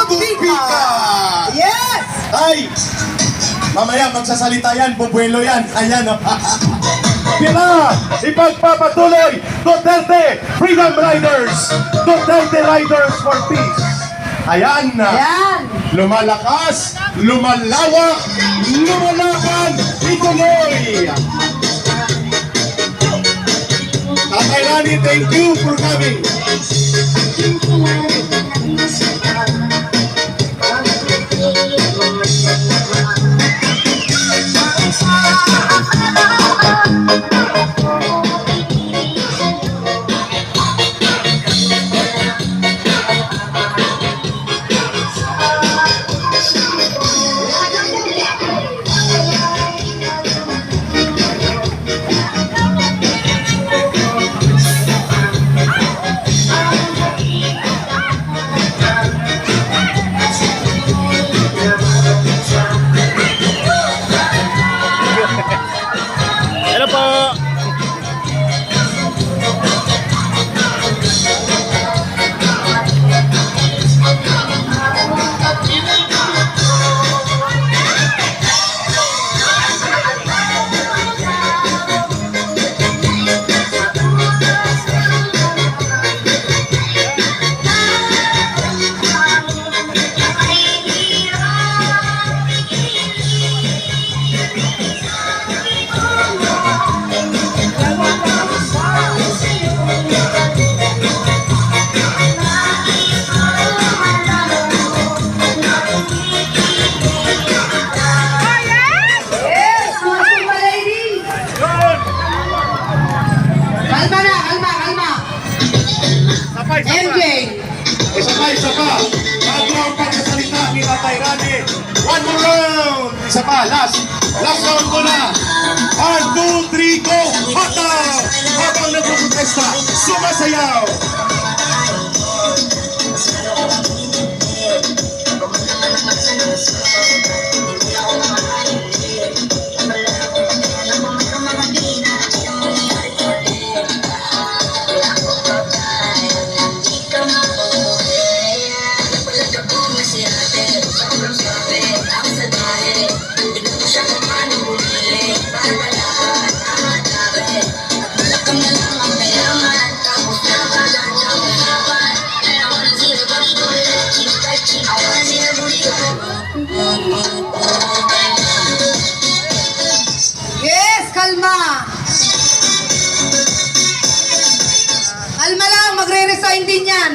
Ludupika! Yes! Ay! Mamaya magsasalita yan, bubuelo yan. Ayan o. Sila, ipagpapatuloy, Duterte Freedom Riders, Duterte Riders for Peace. Ayan na. Yan! Lumalakas, lumalawak, lumalaban, ituloy. Tatay Rani, thank you for coming. Ano po? Yes! Mga Sumba ladies! Kalma na, kalma, kalma! Sapay, MJ! Isa pa. Bago ang pagkasalita ni Tatay Rani. One more round. Isa pa, last round ko na. 1, 2, 3, go! Hata! Habang nagpuprotesta, sumasayaw! Yes! Kalma! Kalma lang, magre-resign din yan.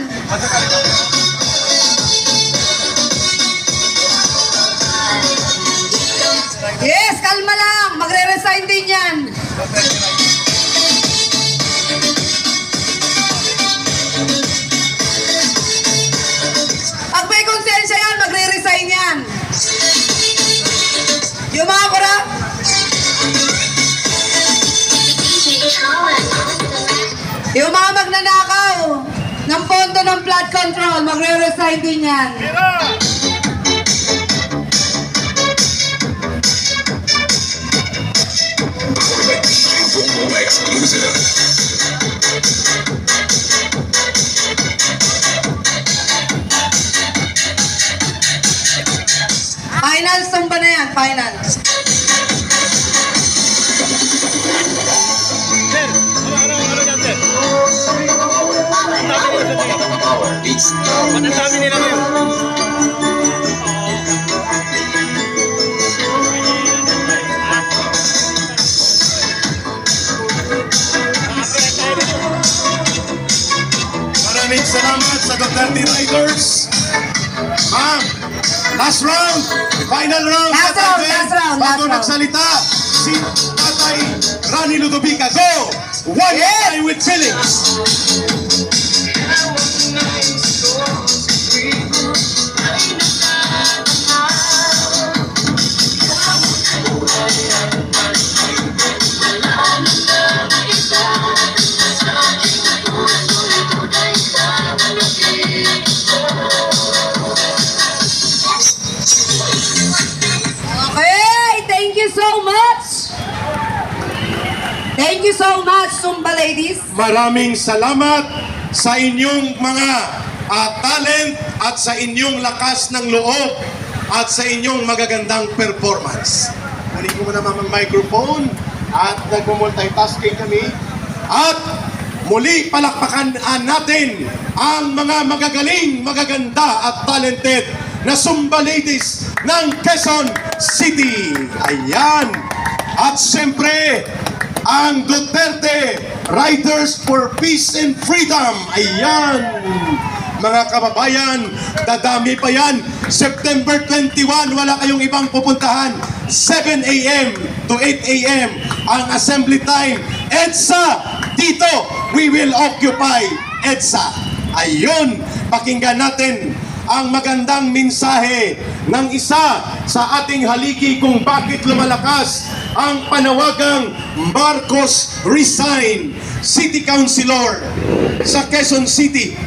Yes, kalma lang, magre-resign din yan. Pag may konsensya yan, magre-resign yan. Yung mga kurap, yung mga magnanakaw ng pondo ng flood control, magre-resign din yan. Final Sumba na yan, final. Sir, ano yan, sir? Ang dami nila ngayon. Maraming salamat sa Duterte Riders. Ma'am, last round, final round. Last Tatay round, Ben. last round, Bago last round. magsalita, si Tatay Rani Ludupika. Go! One time with feelings. Thank you so much, Sumba ladies. Maraming salamat sa inyong mga talent at sa inyong lakas ng loob at sa inyong magagandang performance. Kunin ko muna mamang microphone at nagmo-multitasking kami. At muli palakpakan natin ang mga magagaling, magaganda at talented na Zumba ladies ng Quezon City. Ayan. At siyempre, ang Duterte Riders for Peace and Freedom. Ayan. Mga kababayan, dadami pa yan. September 21, wala kayong ibang pupuntahan. 7 a.m. to 8 a.m. ang assembly time. EDSA, dito, we will occupy EDSA. Ayun, pakinggan natin ang magandang mensahe ng isa sa ating haligi kung bakit lumalakas ang panawagang Marcos Resign, City Councilor sa Quezon City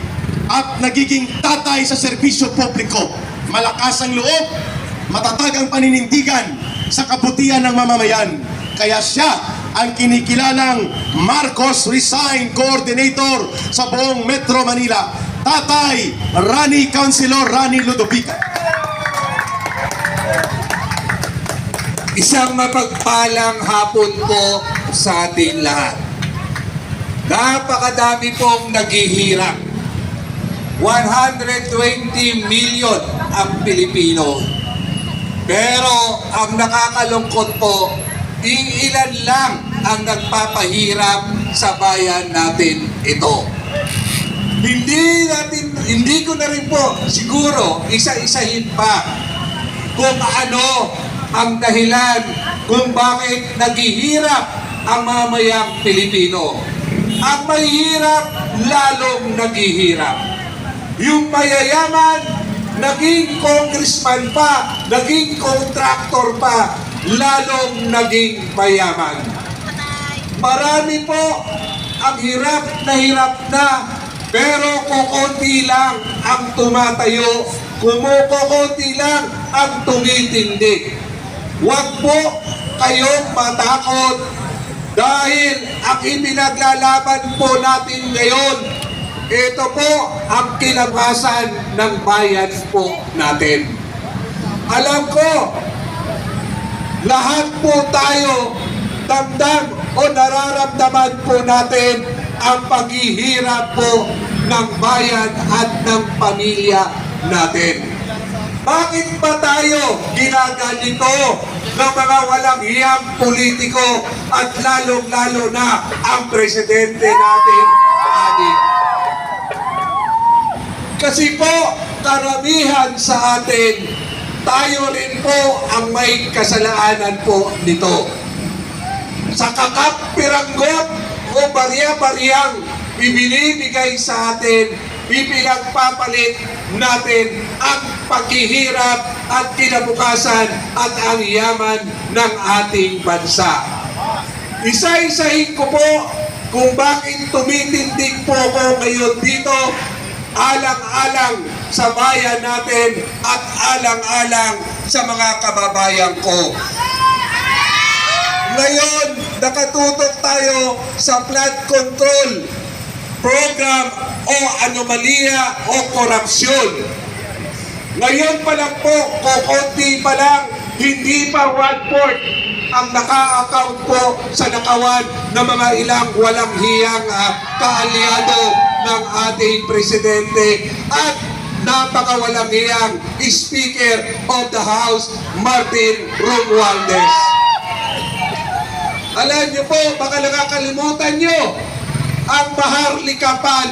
at nagiging tatay sa serbisyo publiko. Malakas ang loob, matatag ang paninindigan sa kabutihan ng mamamayan. Kaya siya ang kinikilalang Marcos Resign Coordinator sa buong Metro Manila, Tatay Rani Councilor Rani Ludovica. Isang mapagpalang hapon po sa ating lahat. Napakadami pong naghihirap. 120 million ang Pilipino. Pero ang nakakalungkot po, ilan lang ang nagpapahirap sa bayan natin ito. Hindi ko na rin po siguro isa-isahin pa kung ano ang dahilan kung bakit naghihirap ang mamayang Pilipino. Ang mahirap, lalong naghihirap. Yung mayayaman, naging congressman pa, naging contractor pa, lalong naging mayaman. Marami po ang hirap na, pero kukunti lang ang tumatayo, kumukunti lang ang tumitindig. Huwag po kayong matakot dahil ang ipinaglalaban po natin ngayon, ito po ang kinabukasan ng bayan po natin. Alam ko, lahat po tayo damdam o nararamdaman po natin ang paghihirap po ng bayan at ng pamilya natin. Bakit ba tayo ginaganito ng mga walang hiyang politiko at lalong-lalo na ang presidente natin? Kasi po, karamihan sa atin, tayo rin po ang may kasalanan po nito. Sa kakapiranggot o barya-baryang ibinibigay sa atin, ipinagpapalit natin ang paghihirap at kinabukasan at ang yaman ng ating bansa. Isa-isahin ko po kung bakit tumitindig po ako ngayon dito, alang-alang sa bayan natin at alang-alang sa mga kababayan ko. Ngayon, nakatutok tayo sa flood control program o anomalya o korupsyon. Ngayon pa lang po, kukunti pa lang, hindi pa 1/4 ang naka-account po sa nakawan ng mga ilang walang hiyang kaalyado ng ating presidente at napakawalang hiyang Speaker of the House, Martin Romualdez. Alam niyo po, baka nakakalimutan niyo ang Maharlika Fund.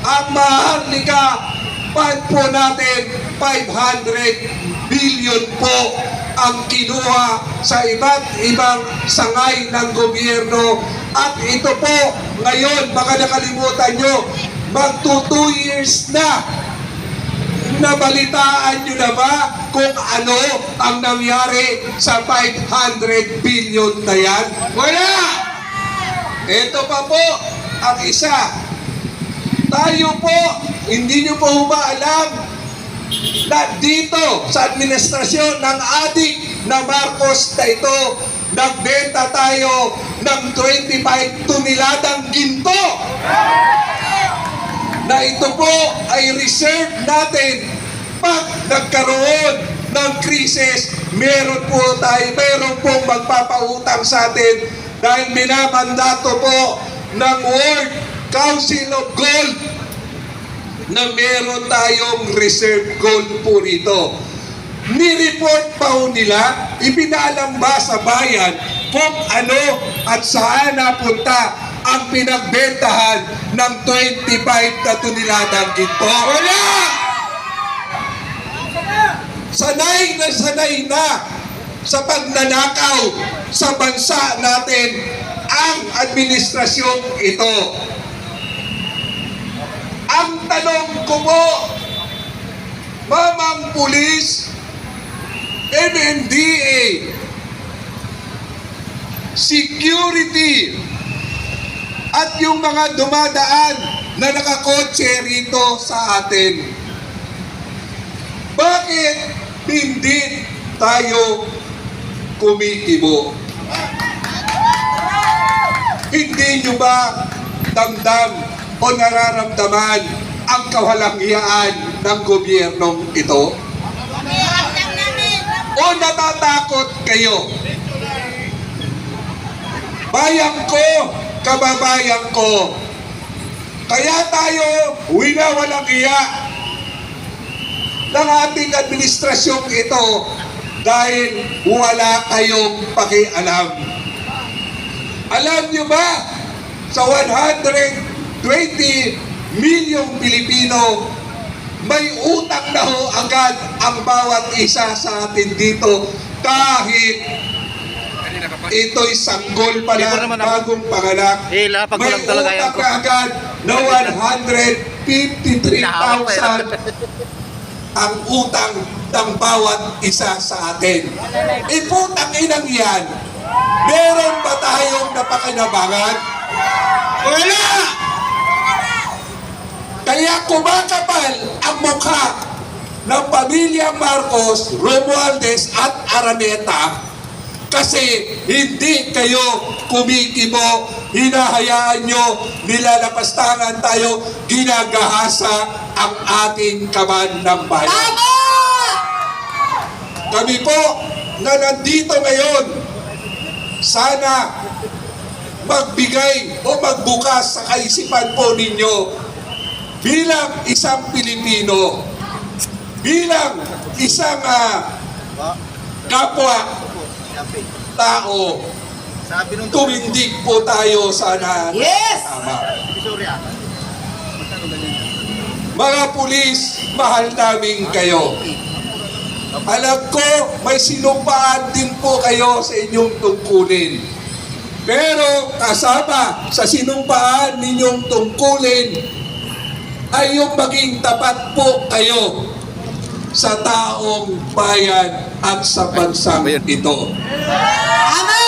Ang Maharlika Fund po natin, 500 billion po ang kinuha sa iba't ibang sangay ng gobyerno. At ito po, ngayon, baka nakalimutan nyo, magto 2 years na. Nabalitaan nyo na ba kung ano ang nangyari sa 500 billion na yan? Wala! Ito pa po, ang isa. Tayo po, hindi nyo po ba alam na dito sa administrasyon ng adik na Marcos na ito, nagbenta tayo ng 25 toneladang ginto. na ito po ay reserve natin pag nagkaroon ng krisis, meron pong magpapautang sa atin dahil minamandato po ng World Council of Gold na meron tayong reserve gold po rito. Ni-report pa ho nila, ipinaalam ba sa bayan kung ano at saan napunta ang pinagbentahan ng 25 na toneladang ginto? Wala! Sanay na sa pagnanakaw sa bansa natin ang administrasyong ito. Ang tanong ko po, Mamang Pulis, MMDA, security, at yung mga dumadaan na nakakotse rito sa atin. Bakit hindi tayo kumikibo? Hindi nyo ba damdam o nararamdaman ang kawalangyaan ng gobyernong ito? O natatakot kayo? Bayan ko, kababayan ko, kaya tayo winawalang iya ng ating administrasyong ito dahil wala kayong pakialam. Alam nyo ba, sa 120 milyong Pilipino, may utang na ho agad ang bawat isa sa atin dito kahit ito'y sanggol pa lang, bagong panganak. May utang ka agad na 153,000 ang utang ng bawat isa sa atin. Iputang inang yan, meron ba tayong napakinabangan? Wala! Kaya kumakapal ang mukha ng pamilya Marcos, Romualdez at Araneta kasi hindi kayo kumikibo, hinahayaan nyo, nilalapastangan tayo, ginagahasa ang ating kaban ng bayan. Tama! Kami po na nandito ngayon, sana magbigay o magbukas sa kaisipan po ninyo bilang isang Pilipino, bilang isang kapwa tao, tumindig po tayo sana. Yes! Tama. Mga pulis, mahal namin kayo. Alam ko, may sinumpaan din po kayo sa inyong tungkulin. Pero kasama sa sinumpaan ninyong tungkulin ay yung maging tapat po kayo sa taong bayan at sa bansang ito. Tama!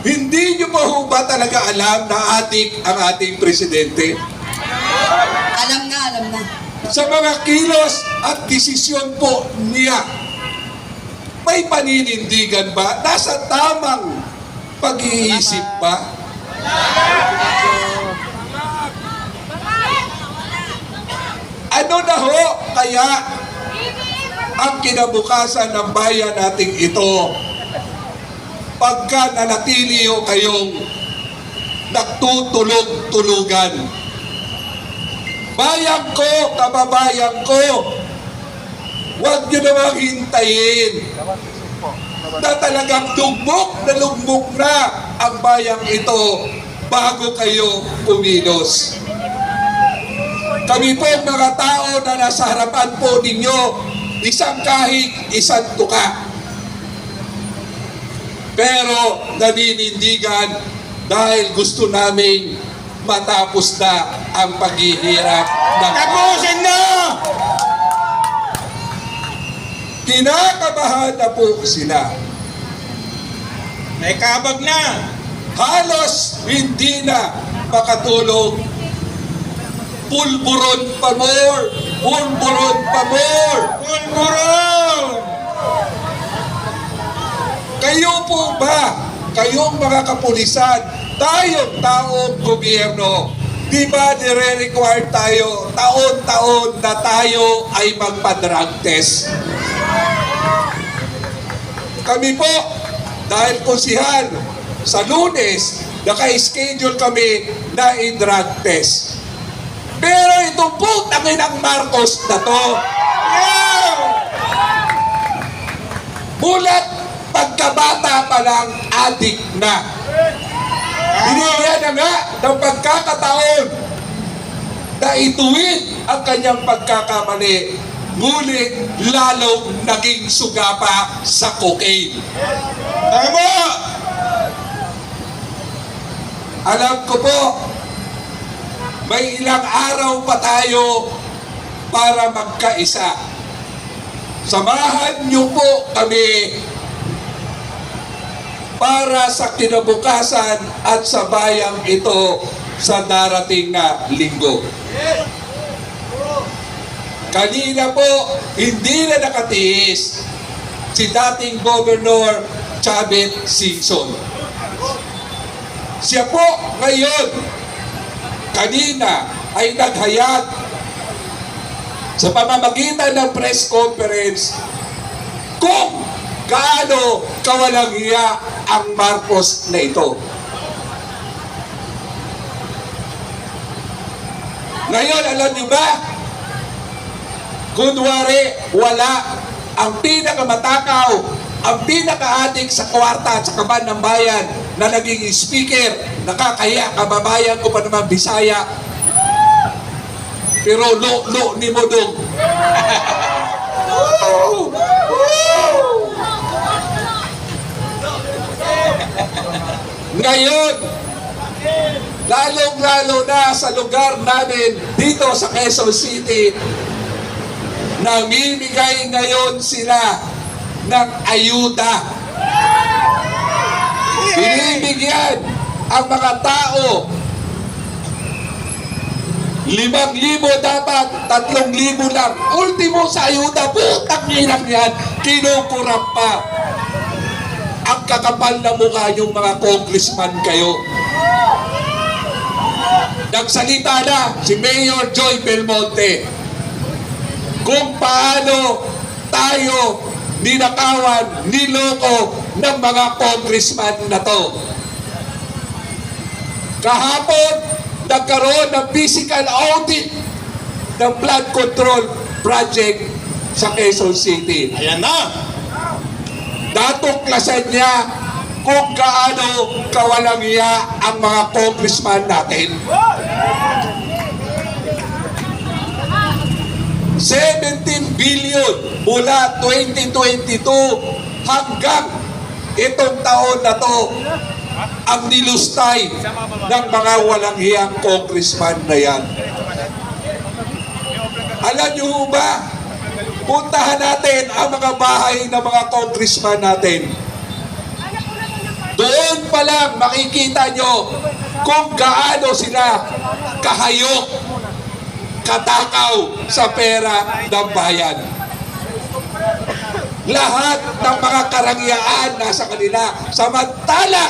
Hindi nyo pa ho ba talaga alam na ang ating presidente? Alam na. Sa mga kilos at desisyon po niya, may paninindigan ba? Nasa tamang pag-iisip ba? Ano na ho kaya ang kinabukasan ng bayan nating ito pagka nanatili ho kayong nagtutulog-tulugan? Bayan ko, kababayan ko, huwag nyo namang hintayin na talagang lugmok na ang bayang ito bago kayo kumilos. Kami po mga tao na nasa harapan po ninyo, isang kahig, isang tuka. Pero naninindigan dahil gusto namin matapos na ang paghihirap ng Tapusin na! kinakabahan na po sila. May kabag na! Halos hindi na makatulog. Pulburon pa more! Pulburon pa more! Pulburon! Kayo po ba, kayong mga kapulisan tayong taong gobyerno, di ba nire-require tayo taon-taon na tayo ay magpa-drug test? Kami po, dahil kunsihan, sa Lunes, naka-schedule kami na i-drug test. Pero itong putangin ng Marcos na to, mulat pagkabata pa lang adik na. Binigyan na nga ng pagkakataon na ituwid ang kanyang pagkakamali, ngunit lalong naging suga pa sa cocaine. Tama! Alam ko po, may ilang araw pa tayo para magkaisa. Samahan niyo po kami para sa kinabukasan at sa bayang ito sa darating na linggo. Kanina po, hindi na nakatiis si dating Governor Chavit Singson. Siya po ngayon, kanina ay naghayag sa pamamagitan ng press conference kung gaano kawalang hiya ang Marcos na ito. Ngayon, alam niyo ba, kunwari wala ang pinakamatakaw, ang pinaka-adik sa kwarta at sa kaban ng bayan na naging speaker, nakakahiya, kababayan ko pa naman Bisaya. Pero lo ni Modong. Ngayon, lalong-lalo na sa lugar namin dito sa Quezon City, namimigay ngayon sila ng ayuda. Binibigyan ang mga tao 5,000 dapat, 3,000 lang. Ultimo sa ayuda, putang inang yan, kinukurap pa. Ang kakapal na mukha yung mga congressman kayo. Nagsalita na si Mayor Joy Belmonte kung paano tayo ninakawan, niloko ng mga congressman na to. Kahapon, nagkaroon ng physical audit ng flood control project sa Quezon City. Ayan na! Natuklasan niya kung gaano kawalang iya ang mga congressman natin. 17 billion mula 2022 hanggang itong taon na to ang nilustay ng mga walang hiyang congressman na yan. Alam niyo ba, puntahan natin ang mga bahay ng mga congressman natin. Doon pa lang makikita nyo kung gaano sila kahayok, katakaw sa pera ng bayan. Lahat ng mga karangyaan nasa kanila. Samantala,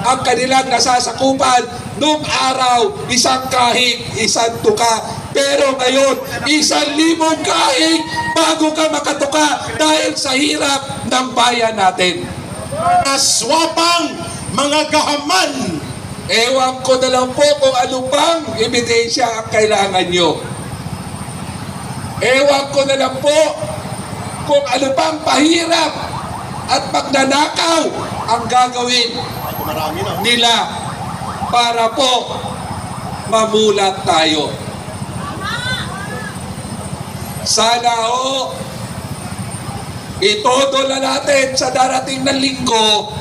ang kanilang nasasakupan nung araw, isang kahig, isang tuka. Pero ngayon, 1,000 kahig bago ka makatuka dahil sa hirap ng bayan natin. Aswapang mga gahaman! Ewan ko na lang po kung ano pang ebidensya ang kailangan nyo. Ewan ko na lang po kung ano pang pahirap at pagnanakaw ang gagawin nila para po mamulat tayo. Sana itodo na natin sa darating na linggo,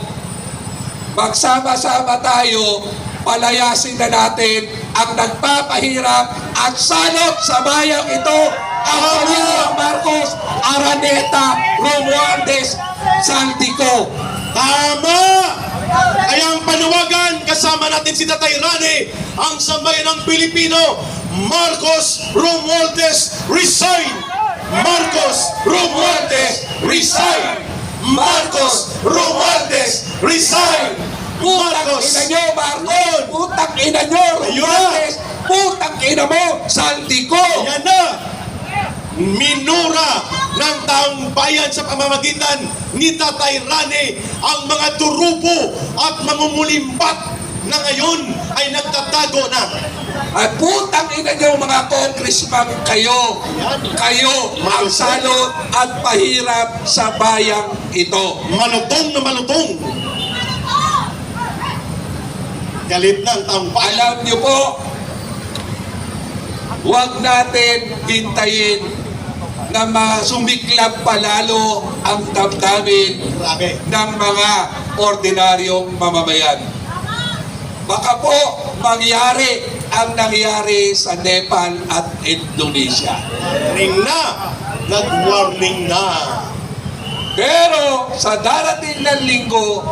magsama-sama tayo, palayasin na natin ang nagpapahirap at salot sa bayang ito, ang Panginoong Marcos, Araneta, Romualdez, Saldico. Tama! Ay ang panawagan, kasama natin si Tatay Rani, ang sambayan ng Pilipino, Marcos Romualdez, resign! Marcos Romualdez, resign! Marcos Romualdez, resign! Putang Marcos. ina nyo, Marcos! Putang ina nyo, Ayun Romualdez! Putang ina mo, Saldico! Yan na! Minura ng taong bayan sa pamamagitan ni Tatay Rane ang mga turubo at mangumulimbat na ngayon ay nagtatago na. At putang ina nyo, mga congressman, kayo ang salot at pahirap sa bayang ito. Malutong na malutong. Galit na ang taong bayan. Alam nyo po, huwag natin hintayin na sumiklab palalo ang damdamin Grabe. ng mga ordinaryong mamamayan. Baka po mangyari ang nangyari sa Nepal at Indonesia. Ring na. Nag-warning na. Pero sa darating na linggo,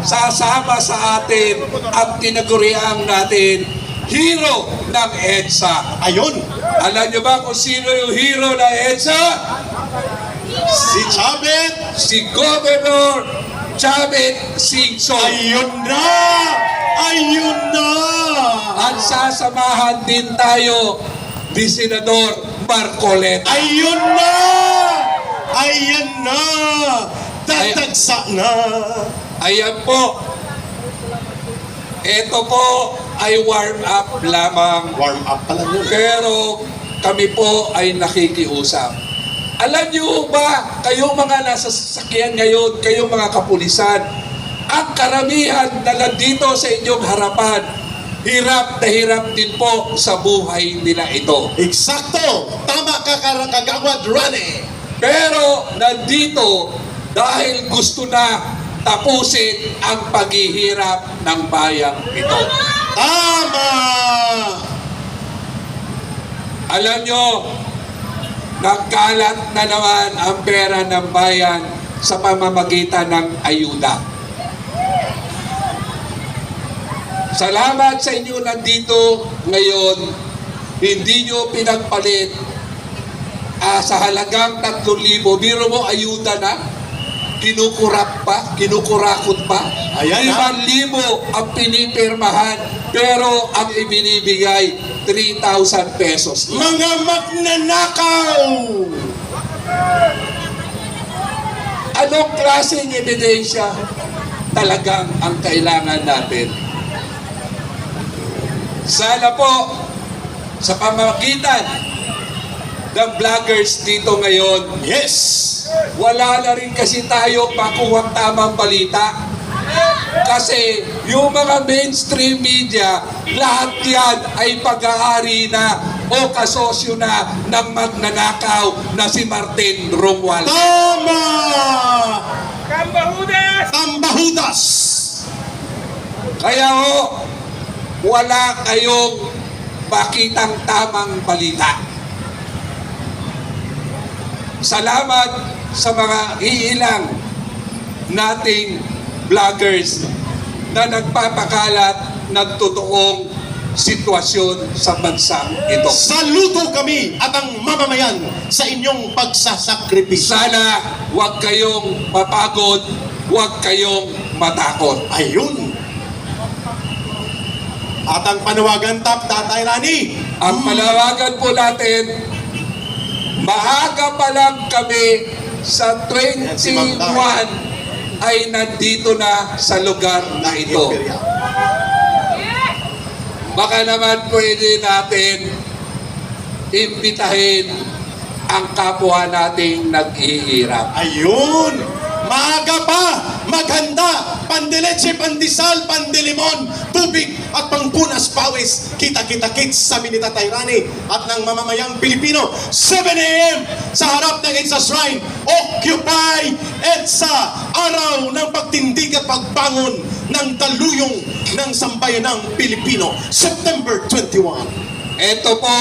sasama sa atin ang tinaguriang natin hero ng EDSA. Ayun. Alam nyo ba kung sino yung hero ng EDSA? Si Chabet. Si Governor Chavit Singson. Ayun na. Ayun na. At sasamahan din tayo ni Senador Marcoleta. Ayun na. Ayan na. Tatagsa na. Ayan po. Ito po ay warm up lamang. Warm up pa lang yun. Pero kami po ay nakikiusap. Alam niyo ba, kayong mga nasa sasakyan ngayon, kayong mga kapulisan, ang karamihan na nandito sa inyong harapan, hirap na hirap din po sa buhay nila ito. Eksakto. Tama ka, Kagawad Rane. Pero nandito dahil gusto na tapusin ang paghihirap ng bayang ito. Tama. Alam nyo, nagkalat na naman ang pera ng bayan sa pamamagitan ng ayuda. Salamat sa inyo nandito ngayon, hindi nyo pinagpalit sa halagang 3,000. Biro mo, ayuda na. Kinukurakot pa. Ayan, ha? 5,000 ang pinipirmahan, pero ang ibinibigay 3,000 pesos. Mga magnanakaw. Anong klaseng ebidensya talagang ang kailangan natin? Sana po, sa pamamagitan ng vloggers dito ngayon, Yes. wala na rin kasi tayo makuhang tamang balita. Kasi yung mga mainstream media, lahat yan ay pag-aari na o kasosyo na ng magnanakaw na si Martin Romualdez. Tama. Kambahudas! Tambahudas. Kaya ho, wala kayong makitang tamang balita. Salamat sa mga iilang nating vloggers na nagpapakalat ng totoong sitwasyon sa bansang ito. Saludo kami at ang mamamayan sa inyong pagsasakripisyo. Sana huwag kayong mapagod, huwag kayong matakot. Ayun. At ang panawagan tap, Tatay Rani. Ang palawagan po natin, maaga pa lang kami sa 21 ay nandito na sa lugar na ito. Baka naman pwede natin imbitahin ang kapwa nating nag-iirap. Ayun. Maaga pa. Maghanda. Pandileche, pandisal, pandilimon, tubig at pangpunas pawis. Kita-kita-kits sa ni Tatay Rani at ng mamamayang Pilipino. 7 a.m. sa harap ng EDSA Shrine. Occupy EDSA. Araw ng pagtindig at pagbangon ng taluyong ng sambayanang Pilipino. September 21. Ito po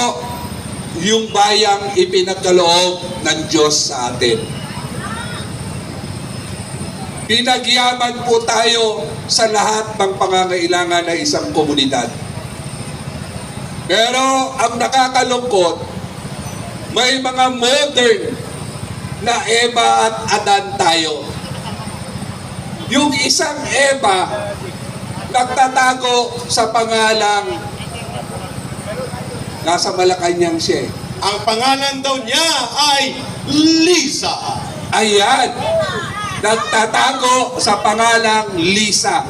yung bayang ipinagkaloob ng Diyos sa atin. Pinagyaman po tayo sa lahat ng pangangailangan ng isang komunidad. Pero ang nakakalungkot, may mga modern na Eva at Adan tayo. Yung isang Eva nagtatago sa pangalang nasa Malacanang siya eh. Ang pangalan daw niya ay Lisa. Ayan, nagtatago sa pangalang Lisa,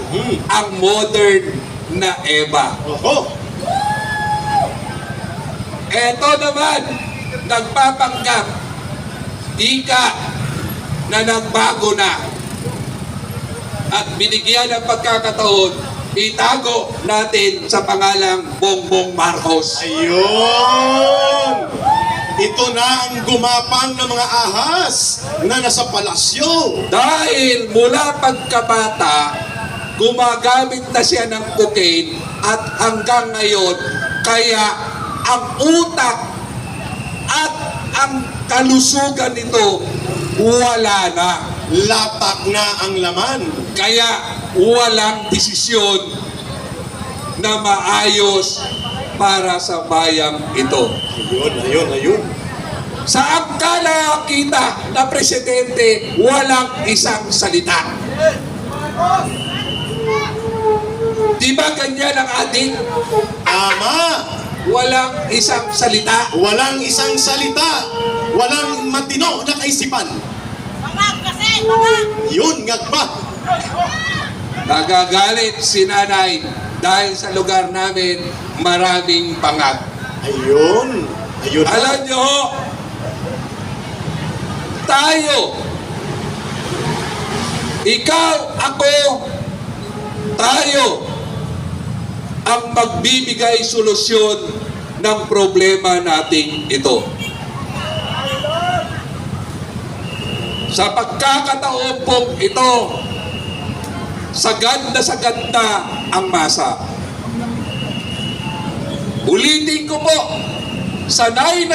ang modern na Eva. Oho. Eto naman, nagpapanggap, ika na nagbago na. At binigyan ng pagkakataon, itago natin sa pangalang Bongbong Marcos. Ayun! Ito na ang gumapang ng mga ahas na nasa palasyo. Dahil mula pagkabata, gumagamit na siya ng cocaine at hanggang ngayon, kaya ang utak at ang kalusugan nito wala na. Latak na ang laman. Kaya walang desisyon na maayos para sa bayang ito. Ayun. Sa angkala kita na presidente, walang isang salita. Di ba ganyan ang ating? Tama. Walang isang salita. Walang isang salita. Walang matino na kaisipan. Yun nga ba? Nagagalit si nanay dahil sa lugar namin maraming pangak. Ayun. Alam nyo, tayo, ikaw, ako, tayo, ang magbibigay solusyon ng problema nating ito. Sa pagkakataon pong ito, sagad na ang masa. Ulitin ko po, sanay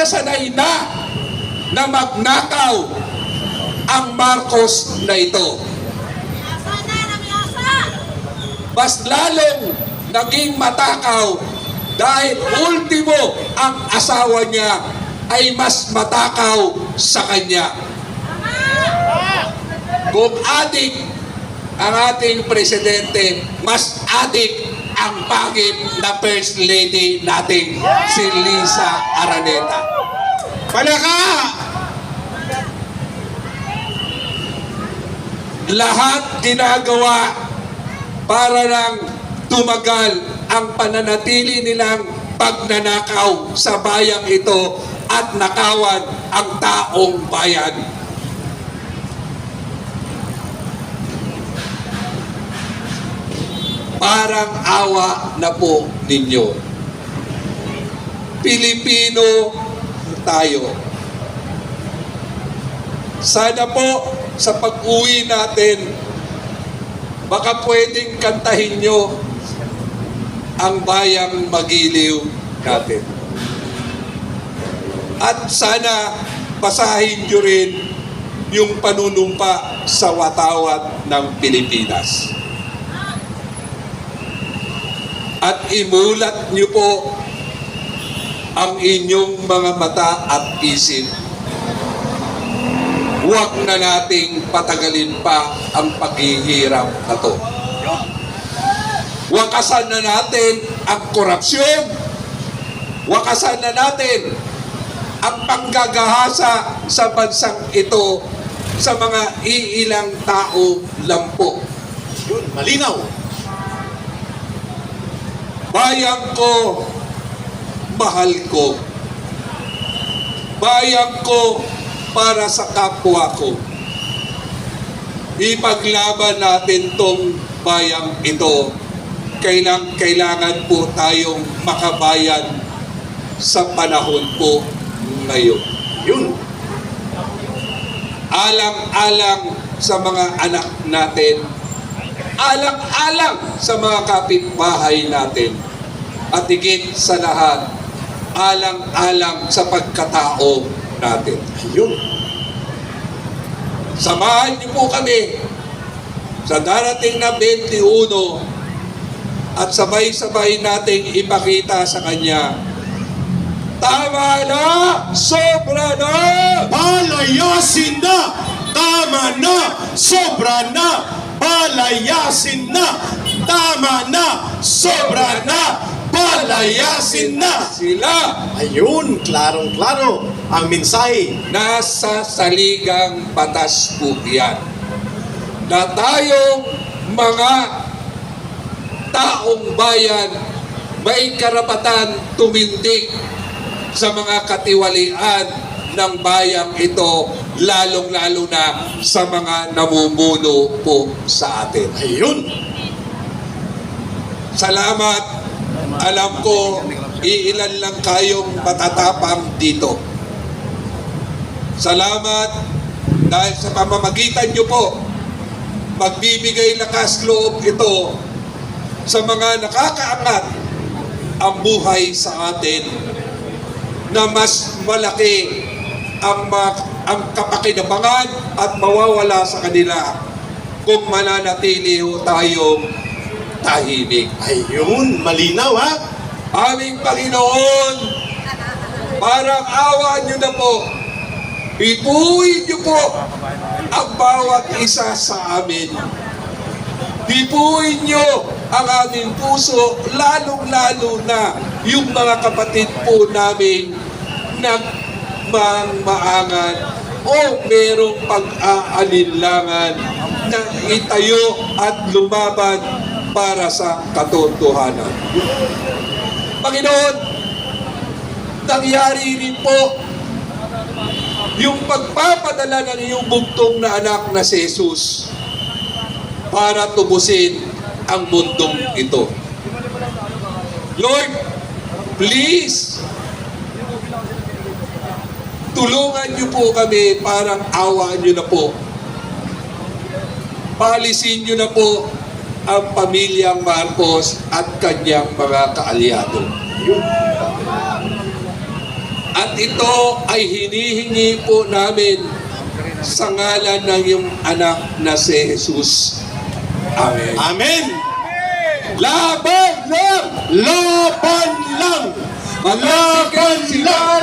na magnakaw ang Marcos na ito. Mas lalong naging matakaw dahil ultimo ang asawa niya ay mas matakaw sa kanya. Kung adik ang ating presidente, mas adik ang pangit na first lady natin, si Lisa Araneta. Palaka! Lahat ginagawa para lang tumagal ang pananatili nilang pagnanakaw sa bayang ito at nakawan ang taong bayan. Parang awa na po ninyo. Pilipino tayo. Sana po sa pag-uwi natin, baka pwedeng kantahin nyo ang bayang magiliw natin. At sana basahin nyo rin yung panunumpa sa watawat ng Pilipinas. At imulat niyo po ang inyong mga mata at isip. Huwag na nating patagalin pa ang paghihirap na to. Wakasan na natin ang korupsyon. Wakasan na natin ang panggagahasa sa bansang ito sa mga iilang tao lang po. Yun, malinaw. Bayang ko, mahal ko. Bayang ko para sa kapwa ko. Ipaglaban natin tong bayang ito. Kailangan po tayong makabayan sa panahon po ngayon. Yun. Alang-alang sa mga anak natin, alang-alang sa mga kapitbahay natin, at higit sa lahat, alang-alang sa pagkatao natin. Ayun. Samahan niyo po kami sa darating na 21 at sabay-sabay nating ipakita sa Kanya, tama na! Sobra na! Palayasin na! Tama na! Sobra na! Palayasin na! tama na, sobra na, palayasin na. Sila Ayun, klarong-klaro ang mensahe. nasa saligang batas po yan. Na tayong mga taong bayan may karapatan tumindig sa mga katiwalian ng bayang ito, lalong-lalo na sa mga namumuno po sa atin. Ayun. Salamat. Alam ko, iilan lang kayong matatapang dito. Salamat dahil sa pamamagitan nyo po, magbibigay lakas loob ito sa mga nakakaangat ang buhay sa atin na mas malaki ang kapakinabangan at mawawala sa kanila kung mananatili ho tayong tahimik. Ayun, malinaw ha. Aming Panginoon, parang awa nyo na po. Ipuin nyo po ang bawat isa sa amin. Ipuin nyo ang aming puso, lalong-lalo na yung mga kapatid po namin nagmamaangan o merong pag-aalinlangan na itayo at lumaban para sa katotohanan. Panginoon, nangyari rin po yung pagpapadala ng iyong bugtong na anak na si Jesus para tubusin ang mundong ito. Lord, please, tulungan niyo po kami, parang awaan niyo na po. Paalisin niyo na po ang pamilyang Marcos at kanyang mga kaalyado. At ito ay hinihingi po namin sa ngalan ng iyong anak na si Jesus. Amen. Amen. Laban lang! Laban lang! Laban Laban sila lang!